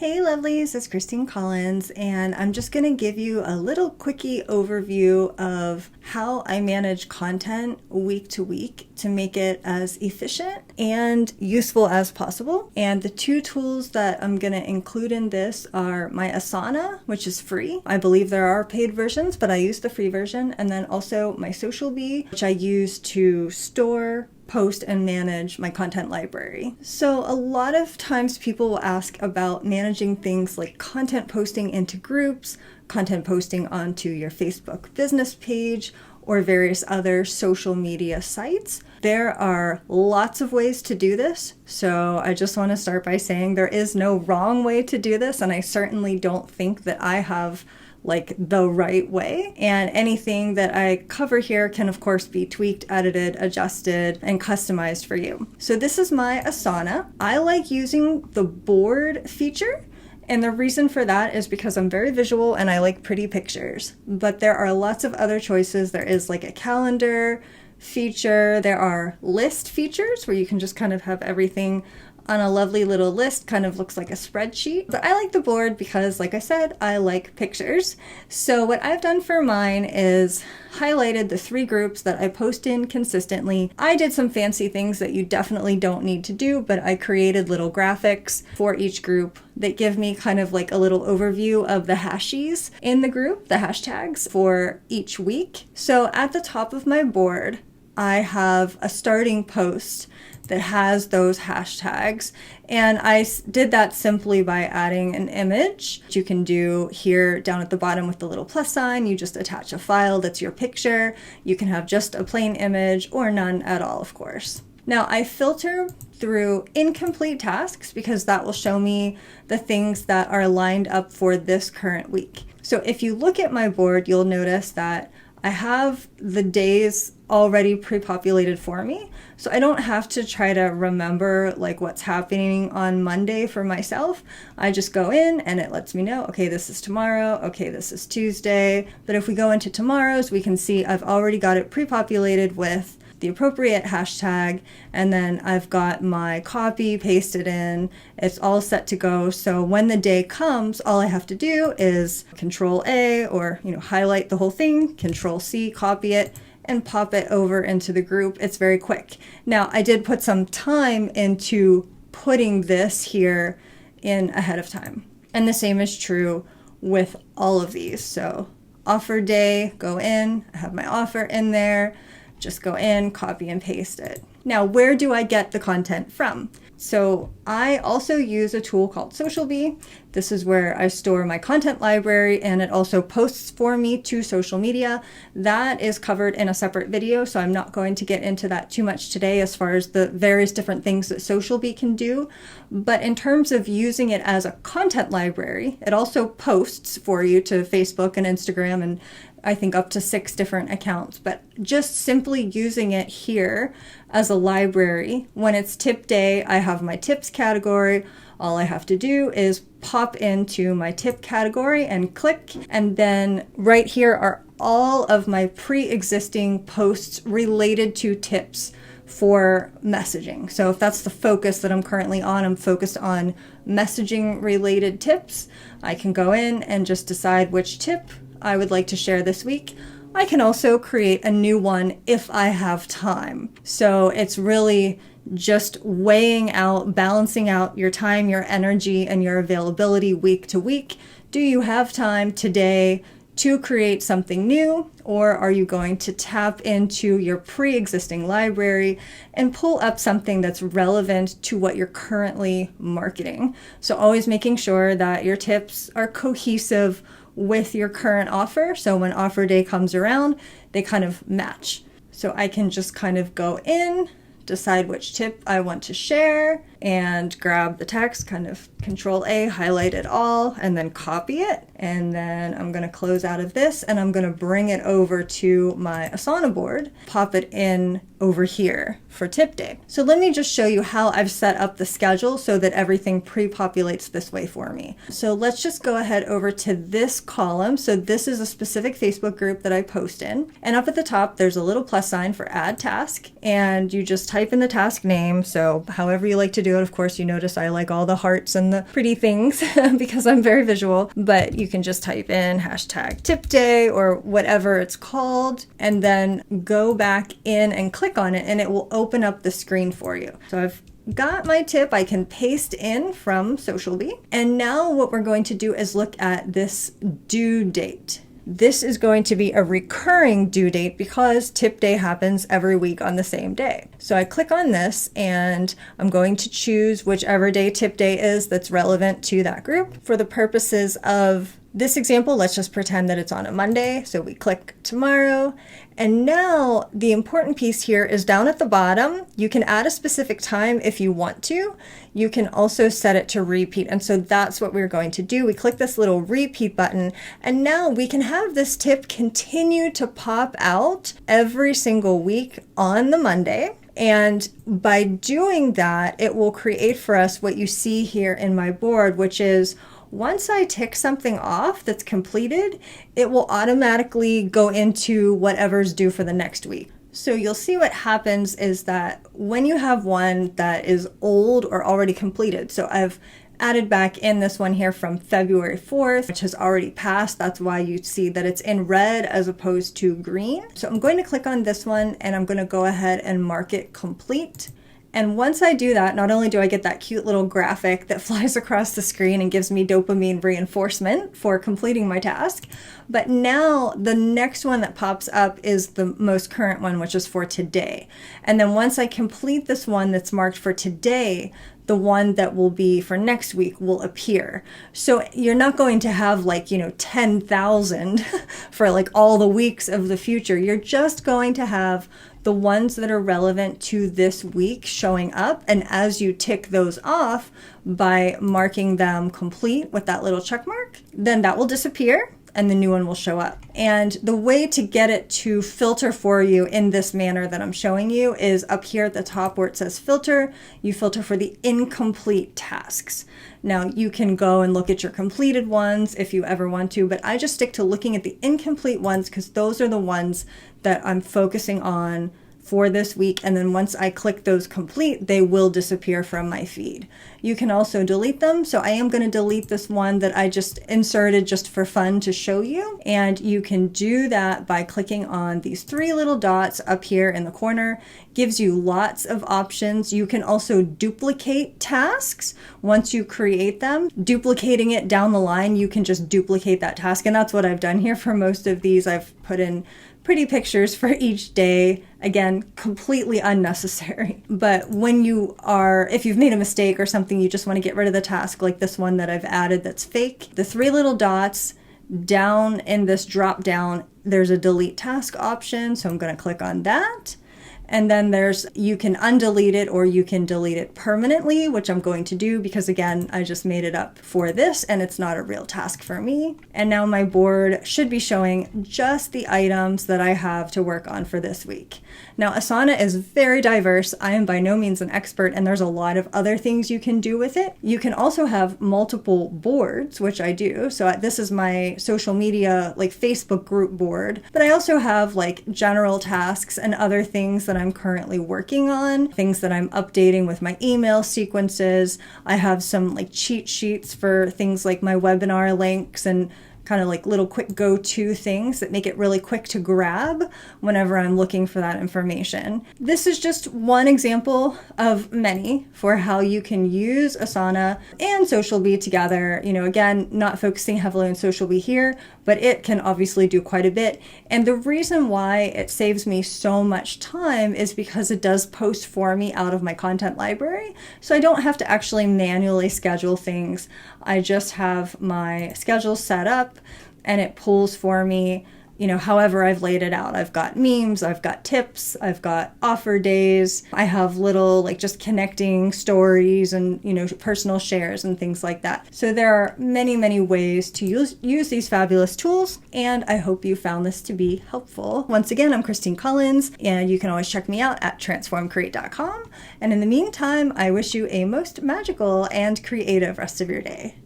Hey lovelies, it's Christine Collins, and I'm just going to give you a little quickie overview of how I manage content week to week to make it as efficient and useful as possible. And the two tools that I'm going to include in this are my Asana, which is free. I believe there are paid versions, but I use the free version. And then also my SocialBee, which I use to store, post, and manage my content library. So a lot of times people will ask about managing things like content posting into groups, content posting onto your Facebook business page, or various other social media sites. There are lots of ways to do this, so I just want to start by saying there is no wrong way to do this, and I certainly don't think that I have the right way. And anything that I cover here can of course be tweaked, edited, adjusted, and customized for you. So this is my Asana. I like using the board feature. And the reason for that is because I'm very visual and I like pretty pictures. But there are lots of other choices. There is like a calendar feature. There are list features where you can just kind of have everything on a lovely little list, kind of looks like a spreadsheet. But I like the board because, like I said, I like pictures. So what I've done for mine is highlighted the 3 groups that I post in consistently. I did some fancy things that you definitely don't need to do, but I created little graphics for each group that give me kind of like a little overview of the hashies in the group, the hashtags for each week. So at the top of my board, I have a starting post that has those hashtags, and I did that simply by adding an image. You can do here down at the bottom with the little plus sign. You just attach a file that's your picture. You can have just a plain image or none at all, of course. Now I filter through incomplete tasks because that will show me the things that are lined up for this current week. So if you look at my board, you'll notice that I have the days already pre-populated for me. So I don't have to try to remember what's happening on Monday for myself. I just go in and it lets me know, okay, this is tomorrow, okay, this is Tuesday. But if we go into tomorrow's, we can see I've already got it pre-populated with the appropriate hashtag, and then I've got my copy pasted in. It's all set to go. So when the day comes, all I have to do is Control A or highlight the whole thing, Control C, copy it, and pop it over into the group. It's very quick. Now, I did put some time into putting this here in ahead of time. And the same is true with all of these. So offer day, go in, I have my offer in there, just go in, copy and paste it. Now, where do I get the content from? So I also use a tool called SocialBee. This is where I store my content library, and it also posts for me to social media. That is covered in a separate video, so I'm not going to get into that too much today as far as the various different things that SocialBee can do. But in terms of using it as a content library, it also posts for you to Facebook and Instagram and I think up to 6 different accounts, but just simply using it here as a library. When it's tip day, I have my tips category. All I have to do is pop into my tip category and click, and then right here are all of my pre-existing posts related to tips for messaging. So if that's the focus that I'm currently on, I'm focused on messaging related tips. I can go in and just decide which tip I would like to share this week. I can also create a new one if I have time. So it's really just weighing out, balancing out your time, your energy, and your availability week to week. Do you have time today to create something new, or are you going to tap into your pre-existing library and pull up something that's relevant to what you're currently marketing? So always making sure that your tips are cohesive with your current offer. So when offer day comes around, they kind of match. So I can just kind of go in, decide which tip I want to share, and grab the text, kind of Control A, highlight it all, and then copy it. And then I'm going to close out of this, and I'm going to bring it over to my Asana board, pop it in over here for tip day. So let me just show you how I've set up the schedule so that everything pre-populates this way for me. So let's just go ahead over to this column. So this is a specific Facebook group that I post in. And up at the top, there's a little plus sign for add task, and you just type in the task name. So however you like to do do it, of course, you notice I like all the hearts and the pretty things because I'm very visual, but you can just type in hashtag tip day or whatever it's called, and then go back in and click on it, and it will open up the screen for you. So I've got my tip I can paste in from SocialBee. And now what we're going to do is look at this due date. This is going to be a recurring due date because tip day happens every week on the same day. So I click on this and I'm going to choose whichever day tip day is that's relevant to that group. For the purposes of this example, let's just pretend that it's on a Monday. So we click tomorrow. And now the important piece here is down at the bottom. You can add a specific time if you want to. You can also set it to repeat. And so that's what we're going to do. We click this little repeat button, and now we can have this tip continue to pop out every single week on the Monday. And by doing that, it will create for us what you see here in my board, which is once I tick something off that's completed, it will automatically go into whatever's due for the next week. So you'll see what happens is that when you have one that is old or already completed, so I've added back in this one here from February 4th, which has already passed. That's why you see that it's in red as opposed to green. So I'm going to click on this one and I'm going to go ahead and mark it complete. And once I do that, not only do I get that cute little graphic that flies across the screen and gives me dopamine reinforcement for completing my task, but now the next one that pops up is the most current one, which is for today. And then once I complete this one that's marked for today, the one that will be for next week will appear. So you're not going to have 10,000 for all the weeks of the future. You're just going to have the ones that are relevant to this week showing up. And as you tick those off by marking them complete with that little check mark, then that will disappear and the new one will show up. And the way to get it to filter for you in this manner that I'm showing you is up here at the top where it says filter. You filter for the incomplete tasks. Now you can go and look at your completed ones if you ever want to, but I just stick to looking at the incomplete ones because those are the ones that I'm focusing on for this week. And then once I click those complete, they will disappear from my feed. You can also delete them. So I am going to delete this one that I just inserted just for fun to show you. And you can do that by clicking on these three little dots up here in the corner. Gives you lots of options. You can also duplicate tasks once you create them. Duplicating it down the line, you can just duplicate that task. And that's what I've done here for most of these. I've put in pretty pictures for each day. Again, completely unnecessary. But when if you've made a mistake or something, you just want to get rid of the task, like this one that I've added that's fake, the three little dots down in this drop down, there's a delete task option. So I'm going to click on that. And then you can undelete it or you can delete it permanently, which I'm going to do because again, I just made it up for this and it's not a real task for me. And now my board should be showing just the items that I have to work on for this week. Now, Asana is very diverse. I am by no means an expert and there's a lot of other things you can do with it. You can also have multiple boards, which I do. So this is my social media, Facebook group board, but I also have general tasks and other things that I'm currently working on, things that I'm updating with my email sequences. I have some cheat sheets for things like my webinar links and kind of little quick go-to things that make it really quick to grab whenever I'm looking for that information. This is just one example of many for how you can use Asana and SocialBee together. Again, not focusing heavily on SocialBee here, but it can obviously do quite a bit. And the reason why it saves me so much time is because it does post for me out of my content library. So I don't have to actually manually schedule things. I just have my schedule set up and it pulls for me, however I've laid it out. I've got memes, I've got tips, I've got offer days. I have little just connecting stories and, personal shares and things like that. So there are many, many ways to use these fabulous tools. And I hope you found this to be helpful. Once again, I'm Christine Collins and you can always check me out at transformcreate.com. And in the meantime, I wish you a most magical and creative rest of your day.